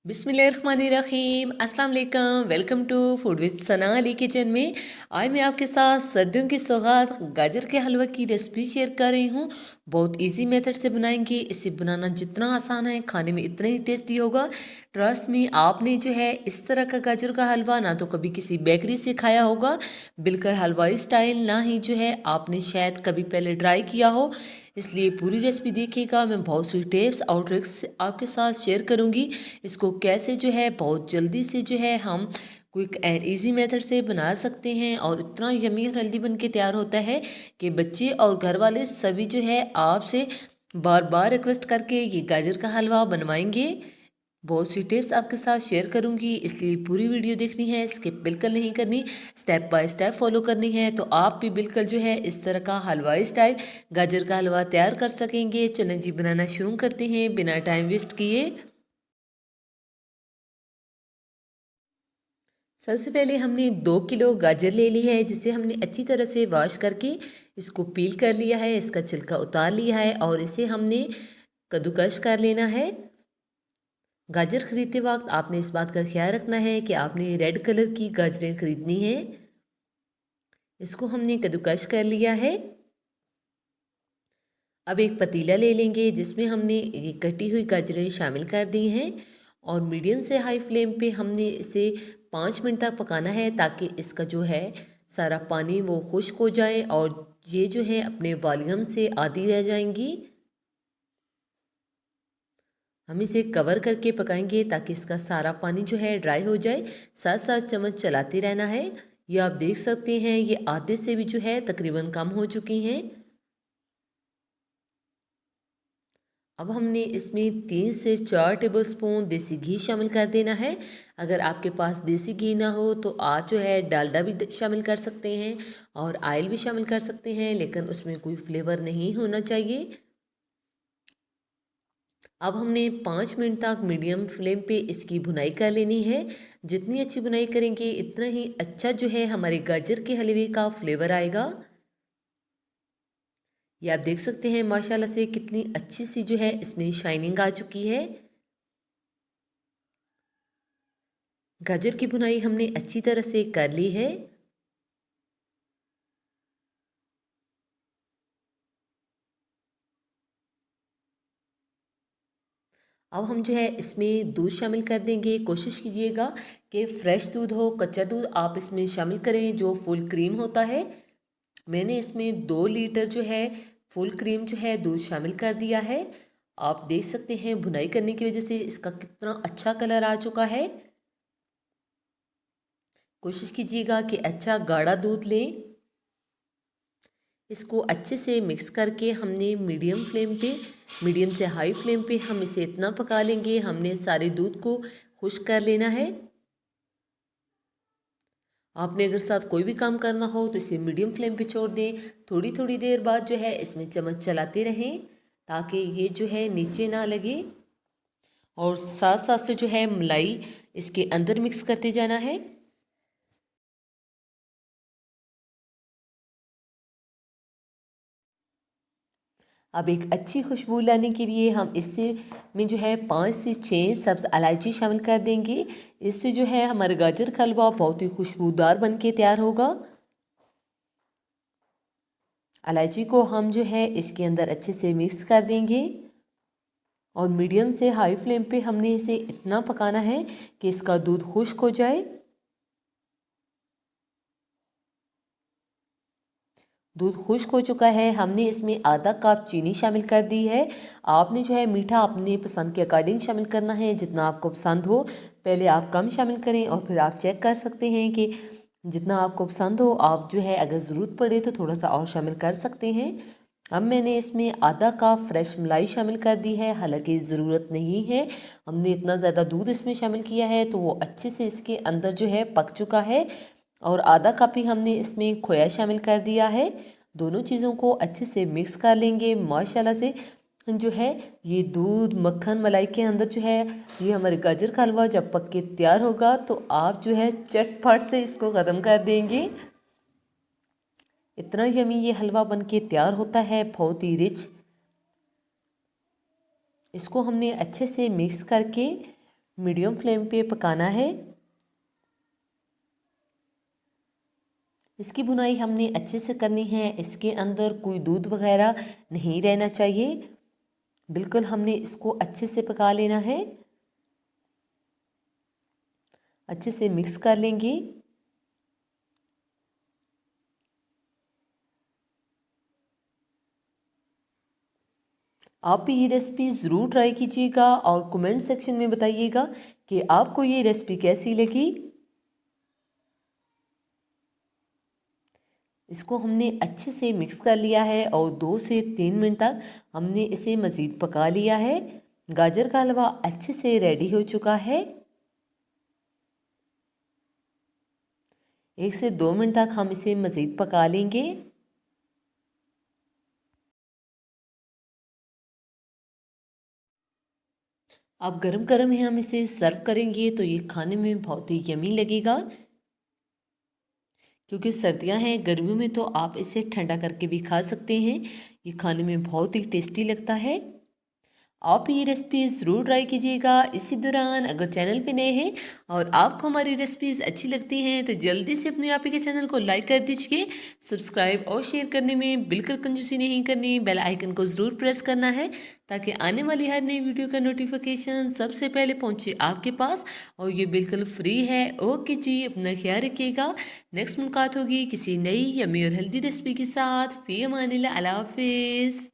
बिस्मिल्लाहिर्रहमानिर्रहीम अस्सलाम वालेकुम। Welcome to food with Sana Ali kitchen में। आज मैं आपके साथ सर्दियों की सौगात गाजर के हलवा की रेसिपी शेयर कर रही हूँ। बहुत इजी मेथड से बनाएंगे। इसे बनाना जितना आसान है खाने में इतना ही टेस्टी होगा। ट्रस्ट मी, आपने जो है इस तरह का गाजर का हलवा ना तो कभी किसी बेकरी से खाया होगा, बिल्कुल हलवाई स्टाइल, ना ही जो है आपने शायद कभी पहले ट्राई किया हो। इसलिए पूरी रेसिपी देखिएगा। मैं बहुत सी टिप्स और ट्रिक्स आपके साथ शेयर करूंगी। इसको कैसे जो है बहुत जल्दी से जो है हम क्विक एंड इजी मेथड से बना सकते हैं और इतना यमी और हेल्दी बन के तैयार होता है कि बच्चे और घर वाले सभी जो है आपसे बार बार रिक्वेस्ट करके ये गाजर का हलवा बनवाएंगे। बहुत सी टिप्स आपके साथ शेयर करूंगी, इसलिए पूरी वीडियो देखनी है, स्किप बिल्कुल नहीं करनी, स्टेप बाय स्टेप फॉलो करनी है तो आप भी बिल्कुल जो है इस तरह का हलवाई स्टाइल गाजर का हलवा तैयार कर सकेंगे। चलें जी, बनाना शुरू करते हैं बिना टाइम वेस्ट किए। सबसे पहले हमने 2 किलो गाजर ले ली है, जिसे हमने अच्छी तरह से वॉश करके इसको पील कर लिया है, इसका छिलका उतार लिया है और इसे हमने कद्दूकस कर लेना है। गाजर खरीदते वक्त आपने इस बात का ख्याल रखना है कि आपने रेड कलर की गाजरें खरीदनी है। इसको हमने कद्दूकस कर लिया है। अब एक पतीला ले लेंगे जिसमें हमने ये कटी हुई गाजरें शामिल कर दी हैं और मीडियम से हाई फ्लेम पे हमने इसे 5 मिनट तक पकाना है, ताकि इसका जो है सारा पानी वो खुश्क हो जाए और ये जो है अपने वॉल्यूम से आधी रह जाएंगी। हम इसे कवर करके पकाएंगे ताकि इसका सारा पानी जो है ड्राई हो जाए। साथ साथ चम्मच चलाते रहना है। ये आप देख सकते हैं ये आधे से भी जो है तकरीबन कम हो चुकी हैं। अब हमने इसमें 3 से 4 टेबलस्पून देसी घी शामिल कर देना है। अगर आपके पास देसी घी ना हो तो आप जो है डालडा भी शामिल कर सकते हैं और ऑयल भी शामिल कर सकते हैं, लेकिन उसमें कोई फ्लेवर नहीं होना चाहिए। अब हमने 5 मिनट तक मीडियम फ्लेम पे इसकी भुनाई कर लेनी है। जितनी अच्छी भुनाई करेंगे इतना ही अच्छा जो है हमारे गाजर के हलवे का फ्लेवर आएगा। ये आप देख सकते हैं माशाल्लाह से कितनी अच्छी सी जो है इसमें शाइनिंग आ चुकी है। गाजर की भुनाई हमने अच्छी तरह से कर ली है। अब हम जो है इसमें दूध शामिल कर देंगे। कोशिश कीजिएगा कि फ्रेश दूध हो, कच्चा दूध आप इसमें शामिल करें जो फुल क्रीम होता है। मैंने इसमें 2 लीटर जो है फुल क्रीम जो है दूध शामिल कर दिया है। आप देख सकते हैं भुनाई करने की वजह से इसका कितना अच्छा कलर आ चुका है। कोशिश कीजिएगा कि अच्छा गाढ़ा दूध लें। इसको अच्छे से मिक्स करके हमने मीडियम से हाई फ्लेम पे हम इसे इतना पका लेंगे। हमने सारे दूध को खुश्क कर लेना है। आपने अगर साथ कोई भी काम करना हो तो इसे मीडियम फ्लेम पे छोड़ दें। थोड़ी थोड़ी देर बाद जो है इसमें चम्मच चलाते रहें ताकि ये जो है नीचे ना लगे और साथ साथ से जो है मलाई इसके अंदर मिक्स करते जाना है। अब एक अच्छी खुशबू लाने के लिए हम इससे में जो है 5 से 6 सब्ज़ इलायची शामिल कर देंगे। इससे जो है हमारा गाजर का हलवा बहुत ही खुशबूदार बन के तैयार होगा। इलायची को हम जो है इसके अंदर अच्छे से मिक्स कर देंगे और मीडियम से हाई फ्लेम पे हमने इसे इतना पकाना है कि इसका दूध खुश्क हो जाए। दूध खुश्क हो चुका है। हमने इसमें आधा कप चीनी शामिल कर दी है। आपने जो है मीठा अपने पसंद के अकॉर्डिंग शामिल करना है, जितना आपको पसंद हो। पहले आप कम शामिल करें और फिर आप चेक कर सकते हैं कि जितना आपको पसंद हो आप जो है अगर ज़रूरत पड़े तो थोड़ा सा और शामिल कर सकते हैं। अब मैंने इसमें आधा कप फ्रेश मलाई शामिल कर दी है, हालांकि ज़रूरत नहीं है। हमने इतना ज़्यादा दूध इसमें शामिल किया है तो वो अच्छे से इसके अंदर जो है पक चुका है। और आधा कप ही हमने इसमें खोया शामिल कर दिया है। दोनों चीज़ों को अच्छे से मिक्स कर लेंगे। माशाल्लाह से जो है ये दूध मक्खन मलाई के अंदर जो है ये हमारे गाजर का हलवा जब पक के तैयार होगा तो आप जो है चटपट से इसको ख़त्म कर देंगे। इतना यमी ये हलवा बन के तैयार होता है, बहुत ही रिच। इसको हमने अच्छे से मिक्स करके मीडियम फ्लेम पे पकाना है। इसकी भुनाई हमने अच्छे से करनी है, इसके अंदर कोई दूध वगैरह नहीं रहना चाहिए। बिल्कुल हमने इसको अच्छे से पका लेना है। अच्छे से मिक्स कर लेंगे। आप भी ये रेसिपी ज़रूर ट्राई कीजिएगा और कमेंट सेक्शन में बताइएगा कि आपको ये रेसिपी कैसी लगी। इसको हमने अच्छे से मिक्स कर लिया है और 2 से 3 मिनट तक हमने इसे मज़ीद पका लिया है। गाजर का हलवा अच्छे से रेडी हो चुका है। 1 से 2 मिनट तक हम इसे मज़ीद पका लेंगे। अब गरम गरम ही हम इसे सर्व करेंगे तो ये खाने में बहुत ही यमी लगेगा। क्योंकि सर्दियां हैं, गर्मियों में तो आप इसे ठंडा करके भी खा सकते हैं। ये खाने में बहुत ही टेस्टी लगता है। आप ये रेसिपी ज़रूर ट्राई कीजिएगा। इसी दौरान अगर चैनल पे नए हैं और आपको हमारी रेसिपीज़ अच्छी लगती हैं तो जल्दी से अपने आप ही के चैनल को लाइक कर दीजिए। सब्सक्राइब और शेयर करने में बिल्कुल कंजूसी नहीं करनी, बेल आइकन को ज़रूर प्रेस करना है ताकि आने वाली हर नई वीडियो का नोटिफिकेशन सबसे पहले पहुँचे आपके पास। और ये बिल्कुल फ्री है। ओके जी, अपना ख्याल रखिएगा। नेक्स्ट मुलाकात होगी किसी नई यम्मी और हेल्दी रेसिपी के साथ। फी अमानिल्लाह, अल्लाह हाफिज़।